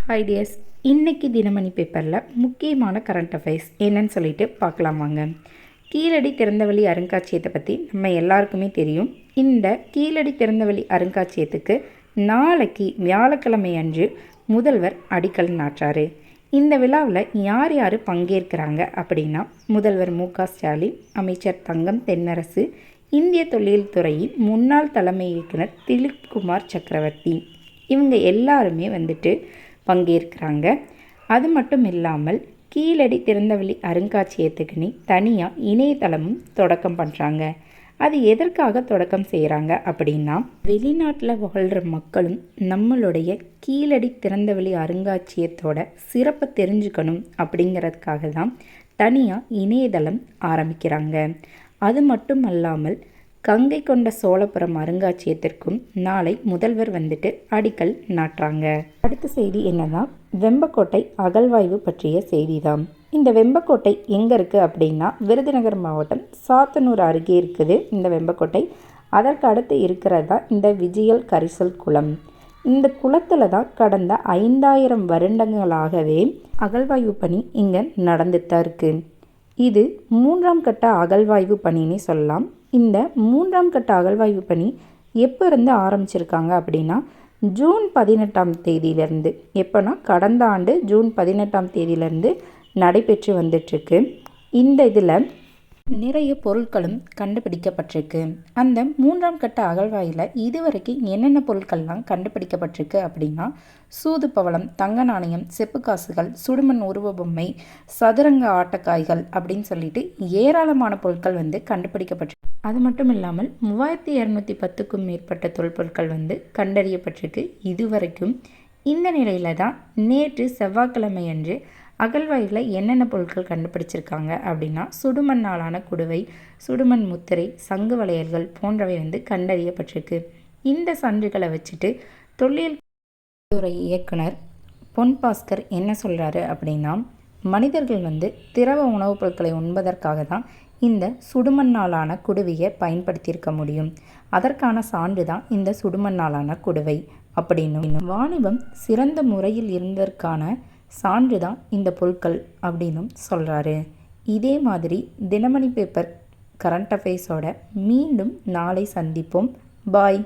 Hi tears, இன்றைக்கி தினமணி பேப்பரில் முக்கியமான கரண்ட் அஃபேர்ஸ் என்னன்னு சொல்லிட்டு பார்க்கலாம் வாங்க. கீழடி திறந்தவெளி அருங்காட்சியகத்தை பற்றி நம்ம எல்லாருக்குமே தெரியும். இந்த கீழடி திறந்தவெளி அருங்காட்சியகத்துக்கு நாளைக்கு வியாழக்கிழமை அன்று முதல்வர் அடிக்கல் நாட்டுறாரு. இந்த விழாவில் யார் யார் பங்கேற்கிறாங்க அப்படின்னா, முதல்வர் மு.க.ஸ்டாலின், அமைச்சர் தங்கம் தென்னரசு, இந்திய தொல்லியல் துறையின் முன்னாள் தலைமை இயக்குனர் திலீப்குமார் சக்கரவர்த்தி, இவங்க எல்லாருமே பங்கேற்கிறாங்க. அது மட்டும் இல்லாமல் கீழடி திறந்தவெளி அருங்காட்சியகத்துக்குன்னு தனியாக இணையதளமும் தொடக்கம் பண்ணுறாங்க. அது எதற்காக தொடக்கம் செய்கிறாங்க அப்படின்னா, வெளிநாட்டில் வாழ்கிற மக்களும் நம்மளுடைய கீழடி திறந்தவெளி அருங்காட்சியகத்தோட சிறப்பை தெரிஞ்சுக்கணும் அப்படிங்கிறதுக்காக தான் தனியாக இணையதளம் ஆரம்பிக்கிறாங்க. அது மட்டும் அல்லாமல் கங்கை கொண்ட சோழபுரம் அருங்காட்சியகத்திற்கும் நாளை முதல்வர் அடிக்கல் நாட்டுறாங்க. அடுத்த செய்தி என்னன்னா, வெம்பக்கோட்டை அகழ்வாய்வு பற்றிய செய்தி தான். இந்த வெம்பக்கோட்டை எங்கே இருக்குது அப்படின்னா, விருதுநகர் மாவட்டம் சாத்தனூர் அருகே இருக்குது இந்த வெம்பக்கோட்டை. அதற்கு அடுத்து இருக்கிறது தான் இந்த விஜயல் கரிசல் குளம். இந்த குளத்தில் தான் கடந்த 5000 வருடங்களாகவே அகழ்வாய்வு பணி இங்கே நடந்துட்டு தான் இருக்குது. இது 3ஆம் கட்ட அகழ்வாய்வு பணின்னு சொல்லலாம். இந்த 3ஆம் கட்ட அகழ்வாய்வு பணி எப்போ இருந்து ஆரம்பிச்சிருக்காங்க அப்படின்னா, ஜூன் 18ஆம் தேதியிலேருந்து, எப்போனா கடந்த ஆண்டு ஜூன் 18ஆம் தேதியிலேருந்து நடைபெற்று வந்துட்டுருக்கு. இந்த இதில் நிறைய பொருட்களும் கண்டுபிடிக்கப்பட்டிருக்கு. அந்த 3ஆம் கட்ட அகழ்வாயில் இதுவரைக்கும் என்னென்ன பொருட்கள்லாம் கண்டுபிடிக்கப்பட்டிருக்கு அப்படின்னா, சூதுப்பவளம், தங்க நாணயம், செப்பு காசுகள், சுடுமண் உருவ பொம்மை, சதுரங்க ஆட்டக்காய்கள் அப்படின்னு சொல்லிட்டு ஏராளமான பொருட்கள் கண்டுபிடிக்கப்பட்டிருக்கு. அது மட்டும் இல்லாமல் 3210க்கும் மேற்பட்ட தொல்பொருட்கள் கண்டறியப்பட்டிருக்கு இதுவரைக்கும். இந்த நிலையில தான் நேற்று செவ்வாய்க்கிழமை அன்று அகழ்வாய்வில் என்னென்ன பொருட்கள் கண்டுபிடிச்சிருக்காங்க அப்படின்னா, சுடுமண்ணாலான குடுவை, சுடுமண் முத்திரை, சங்கு வளையல்கள் போன்றவை கண்டறியப்பட்டிருக்கு. இந்த சான்றுகளை வச்சுட்டு தொல்லியல் துறை இயக்குனர் பொன் பாஸ்கர் என்ன சொல்கிறாரு அப்படின்னா, மனிதர்கள் திரவ உணவுப் பொருட்களை உண்பதற்காக தான் இந்த சுடுமண்ணாலான குடுவையை பயன்படுத்தியிருக்க முடியும். அதற்கான சான்று தான் இந்த சுடுமண்ணாலான குடுவை அப்படின்னு, வாணிபம் சிறந்த முறையில் இருந்ததற்கான சான்று தான் இந்த பொருட்கள் அப்படின்னும் சொல்கிறாரு. இதே மாதிரி தினமணி பேப்பர் கரண்ட் அஃபேர்ஸோட மீண்டும் நாளை சந்திப்போம். பாய்.